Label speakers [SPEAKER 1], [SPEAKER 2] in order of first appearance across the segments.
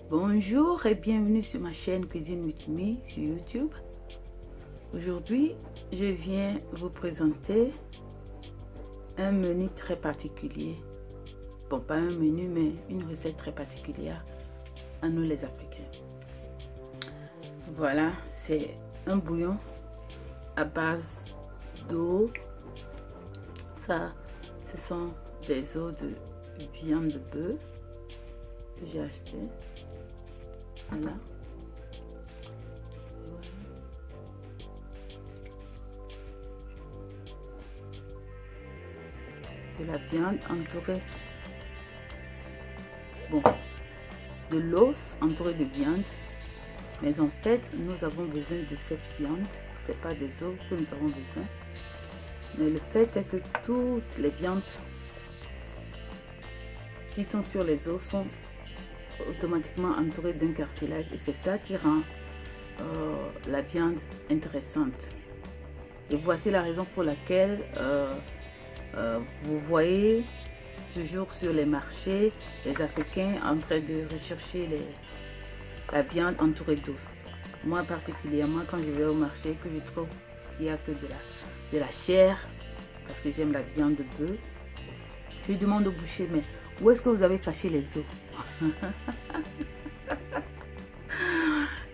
[SPEAKER 1] Bonjour et bienvenue sur ma chaîne Cuisine with Me sur YouTube. Aujourd'hui, je viens vous présenter un menu très particulier. Bon, pas un menu, mais une recette très particulière à nous les Africains. Voilà, c'est un bouillon à base d'eau. Ça, ce sont des os de viande de bœuf que j'ai acheté. Voilà. De la viande entourée, bon, de l'os entouré de viande, mais en fait nous avons besoin de cette viande. C'est pas des os que nous avons besoin, mais le fait est que toutes les viandes qui sont sur les os sont automatiquement entourées d'un cartilage, et c'est ça qui rend la viande intéressante. Et voici la raison pour laquelle vous voyez toujours sur les marchés les Africains en train de rechercher la viande entourée d'os. Moi particulièrement, quand je vais au marché, que je trouve qu'il n'y a que de la chair, parce que j'aime la viande de bœuf, je demande au boucher, mais où est-ce que vous avez caché les os?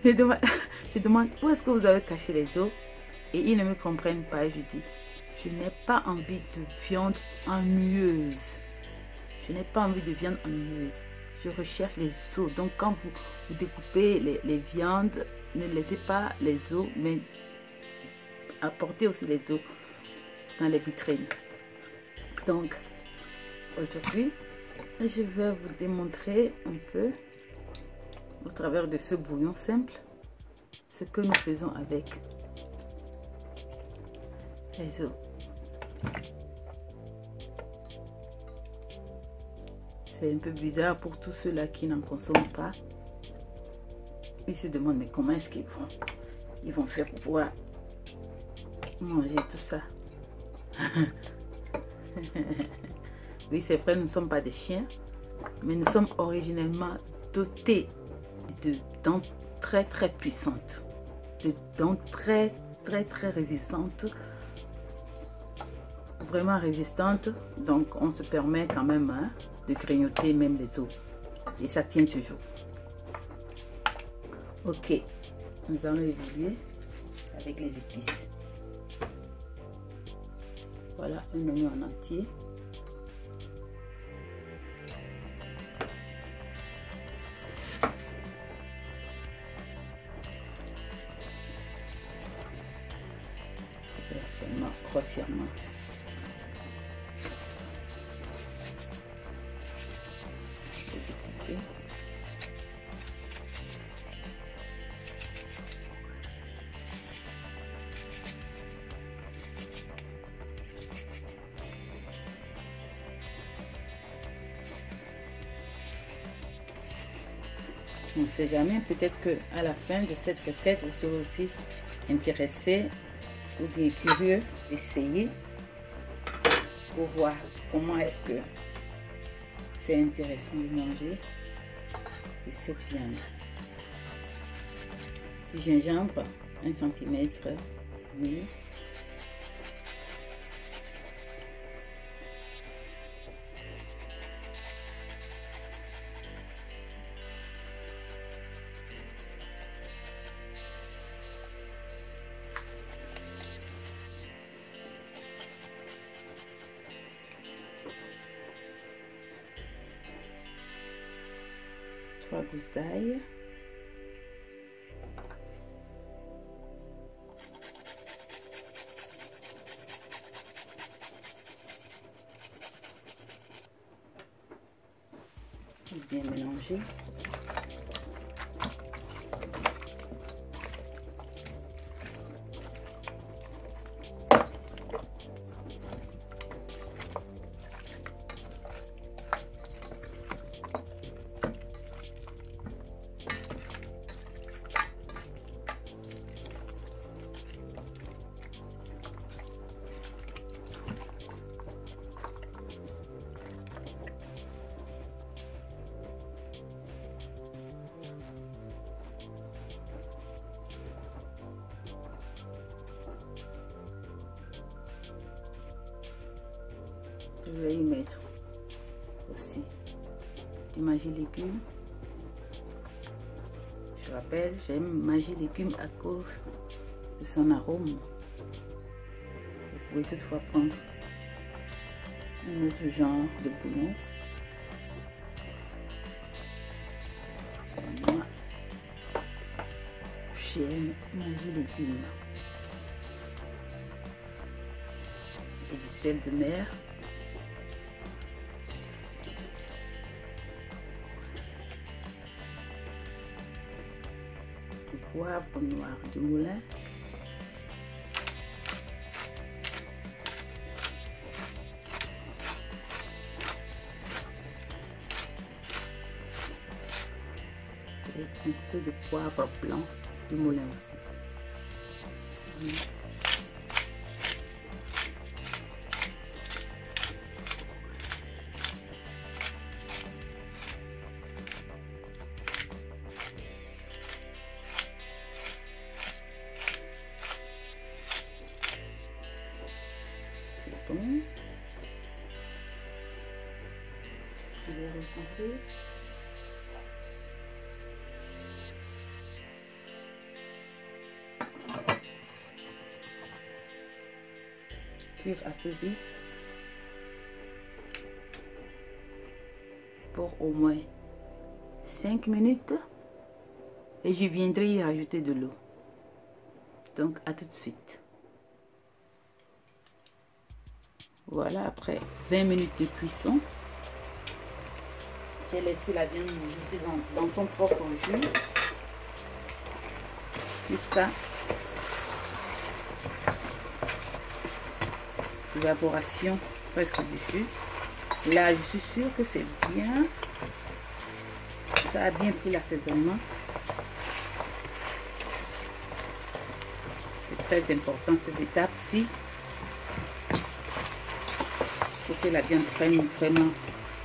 [SPEAKER 1] je demande où est-ce que vous avez caché les os, et ils ne me comprennent pas. Et je dis, je n'ai pas envie de viande ennuyeuse. Je n'ai pas envie de viande ennuyeuse. Je recherche les os. Donc quand vous découpez les viandes, ne laissez pas les os, mais apportez aussi les os dans les vitrines. Donc aujourd'hui, je vais vous démontrer un peu, au travers de ce bouillon simple, ce que nous faisons avec les os. C'est un peu bizarre pour tous ceux-là qui n'en consomment pas. Ils se demandent, mais comment est-ce qu'ils vont faire pour pouvoir manger tout ça? Oui, c'est vrai, nous ne sommes pas des chiens, mais nous sommes originellement dotés de dents très très puissantes, de dents très résistantes, vraiment résistantes. Donc on se permet quand même de grignoter même les os, et ça tient toujours. Ok, nous allons évoluer avec les épices. Voilà un oignon en entier. Seulement grossièrement. On ne sait jamais, peut-être que à la fin de cette recette, vous serez aussi intéressé ou bien curieux d'essayer pour voir comment est-ce que c'est intéressant de manger de cette viande. Du gingembre, 1 cm, oui. Trois gousses d'ail. Bien mélanger. Je vais y mettre aussi du Maggi légumes. Je rappelle, j'aime Maggi légumes à cause de son arôme. Vous pouvez toutefois prendre un autre genre de bouillon. Moi, j'aime Maggi légumes. Et du sel de mer. Du poivre noir du moulin. Et un peu de poivre blanc du moulin aussi. C'est bon. Je vais recouvrir. Cuire à feu vif pour au moins 5 minutes et je viendrai y rajouter de l'eau. Donc à tout de suite. Voilà, après 20 minutes de cuisson, j'ai laissé la viande monter dans son propre jus jusqu'à l'évaporation presque du jus. Là, je suis sûre que c'est bien. Ça a bien pris l'assaisonnement. C'est très important cette étape-ci. Pour que la viande prenne vraiment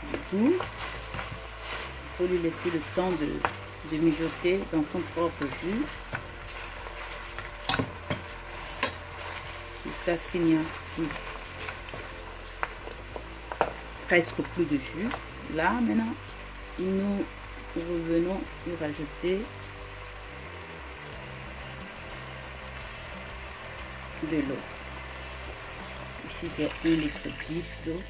[SPEAKER 1] du goût. Il faut lui laisser le temps de mijoter dans son propre jus. Jusqu'à ce qu'il n'y ait presque plus de jus. Là, maintenant, nous revenons y rajouter de l'eau. Ici, j'ai 1,10 litre d'eau.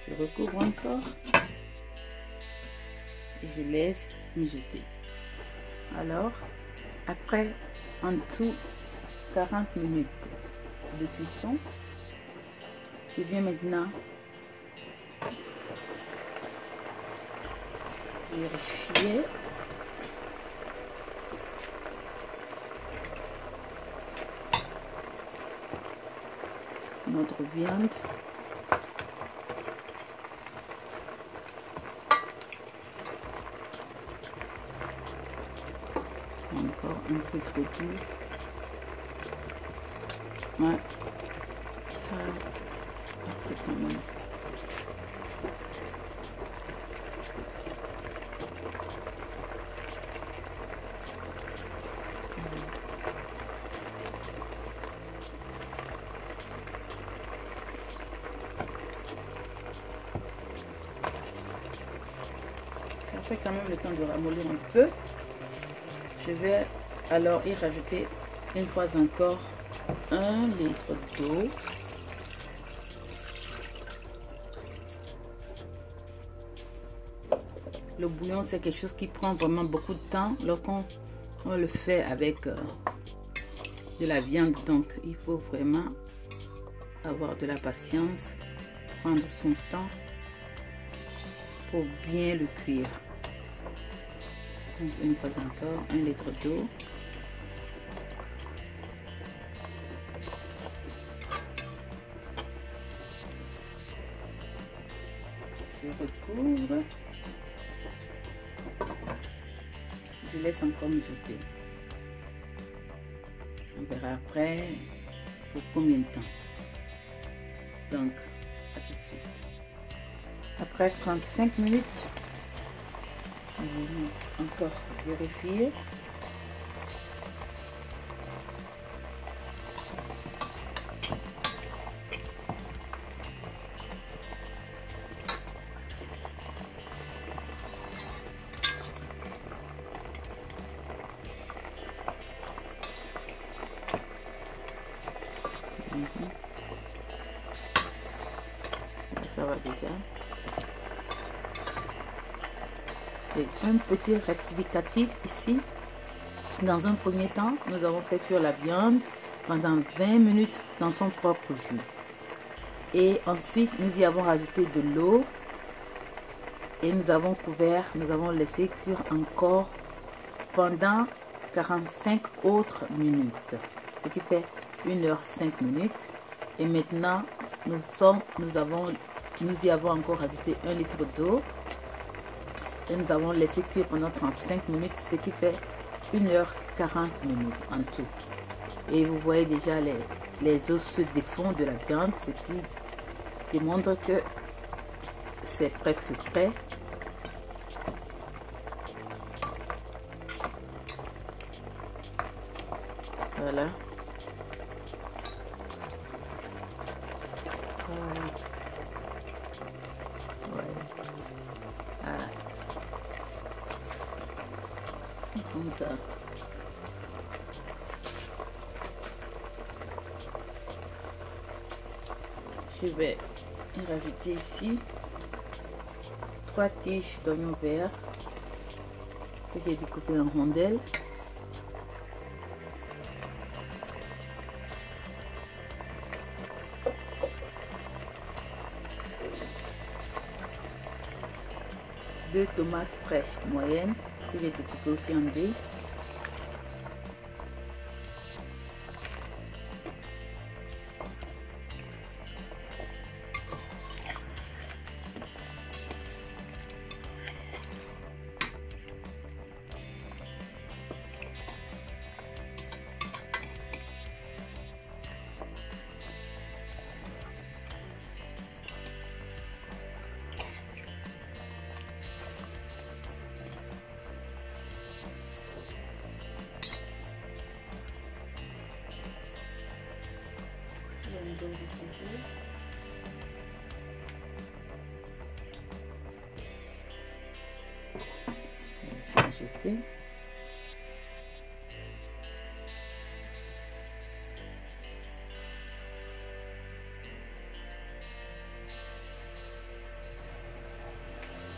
[SPEAKER 1] Je recouvre encore et je laisse mijoter. Alors, après en tout 40 minutes de cuisson, je viens maintenant vérifier notre viande. Encore un peu trop dur. Ouais, ça après quand même. Ça fait quand même le temps de ramollir un peu. Je vais alors y rajouter une fois encore 1 litre d'eau. Le bouillon, c'est quelque chose qui prend vraiment beaucoup de temps lorsqu'on le fait avec de la viande, donc il faut vraiment avoir de la patience, prendre son temps pour bien le cuire. Donc une fois encore, 1 litre d'eau. Je recouvre. Je laisse encore mijoter. On verra après pour combien de temps. Donc, à tout de suite. Après 35 minutes, on va encore vérifier. Ça va déjà. Et un petit rectificatif ici. Dans un premier temps, nous avons fait cuire la viande pendant 20 minutes dans son propre jus. Et ensuite, nous y avons rajouté de l'eau. Et nous avons couvert, nous avons laissé cuire encore pendant 45 autres minutes. Ce qui fait 1 heure 5 minutes. Et maintenant, nous y avons encore ajouté 1 litre d'eau. Et nous avons laissé cuire pendant 35 minutes, ce qui fait 1 heure 40 minutes en tout. Et vous voyez déjà les os se défendent de la viande, ce qui démontre que c'est presque prêt. Voilà. Donc, je vais rajouter ici 3 tiges d'oignons verts que j'ai découpé en rondelles. Deux tomates fraîches moyennes que j'ai découpées aussi en dés. Jeter.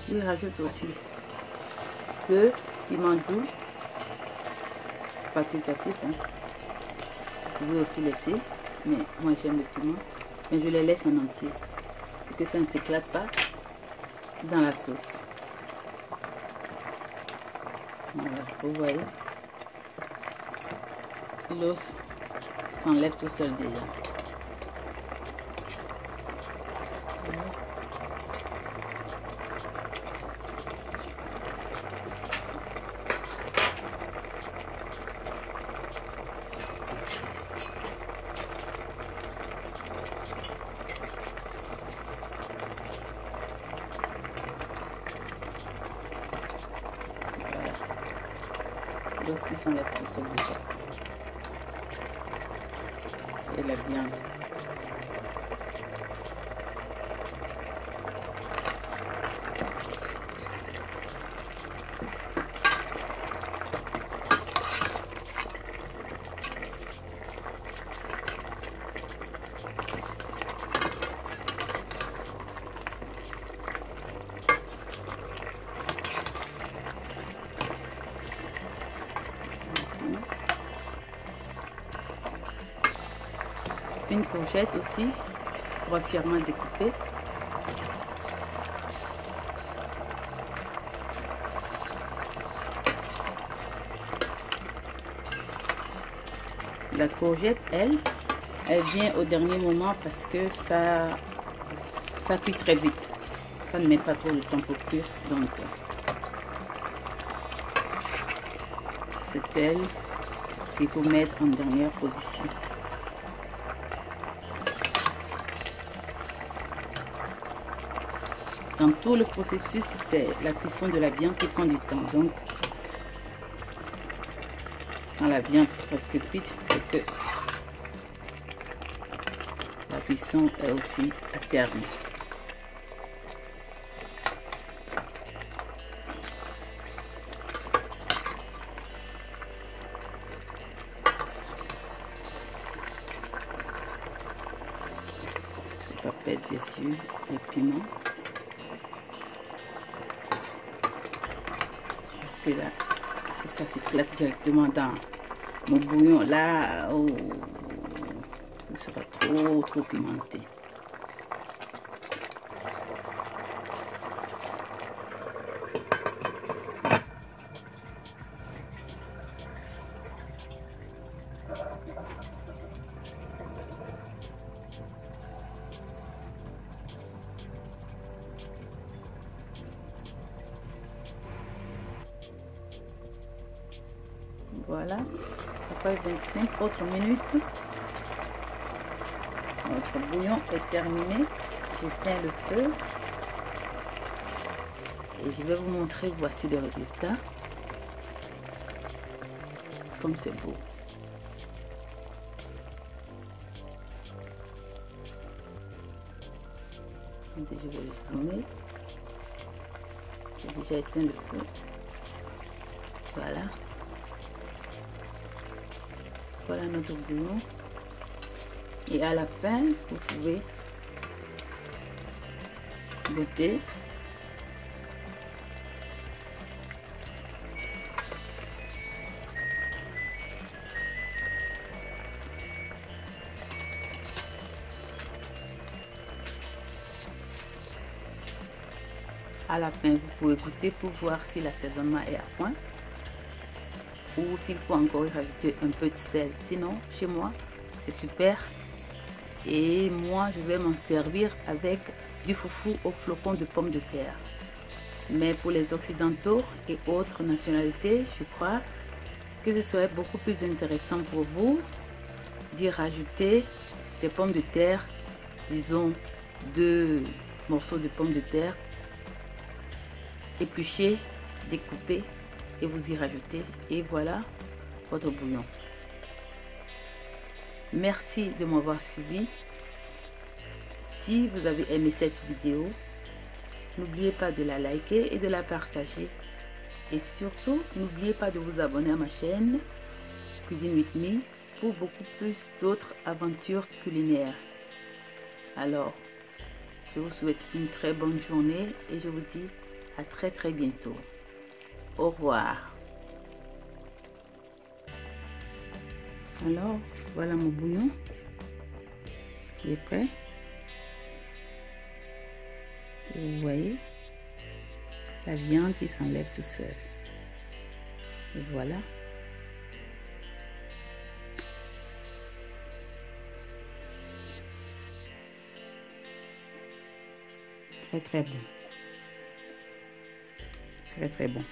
[SPEAKER 1] Je rajoute aussi 2 piments doux. C'est pas facultatif, hein. Vous pouvez aussi laisser, mais moi j'aime le piment, mais je les laisse en entier pour que ça ne s'éclate pas dans la sauce. Voilà, vous voyez, l'os s'enlève tout seul déjà. L'os qui s'enlève tout seul déjà. Et la viande. une courgette aussi, grossièrement découpée. La courgette, elle vient au dernier moment parce que ça cuit très vite. Ça ne met pas trop de temps pour cuire, donc c'est elle qu'il faut mettre en dernière position. Dans tout le processus, c'est la cuisson de la viande qui prend du temps. Donc, quand la viande est presque cuite, c'est que la cuisson est aussi à terme. Je ne vais pas perdre des yeux les piments. Parce que là, si ça s'éclate directement dans mon bouillon, là, oh, il sera trop pimenté. Voilà, après 25 autres minutes, notre bouillon est terminé. J'éteins le feu et je vais vous montrer, voici le résultat. Comme c'est beau. Je vais le tourner. J'ai déjà éteint le feu. Voilà. Voilà notre bouillon. Et à la fin, vous pouvez goûter. À la fin, vous pouvez goûter pour voir si l'assaisonnement est à point ou s'il faut encore y rajouter un peu de sel. Sinon, chez moi, c'est super. Et moi, je vais m'en servir avec du foufou aux flocons de pommes de terre. Mais pour les occidentaux et autres nationalités, je crois que ce serait beaucoup plus intéressant pour vous d'y rajouter des pommes de terre, disons 2 morceaux de pommes de terre épluchés, découpés, et vous y rajoutez, et voilà votre bouillon. Merci de m'avoir suivi. Si vous avez aimé cette vidéo, n'oubliez pas de la liker et de la partager. Et surtout, n'oubliez pas de vous abonner à ma chaîne Cuisine with Me pour beaucoup plus d'autres aventures culinaires. Alors, je vous souhaite une très bonne journée et je vous dis à très bientôt. Au revoir. Alors, voilà mon bouillon qui est prêt. Et vous voyez la viande qui s'enlève tout seul. Et voilà. Très bon. Très bon.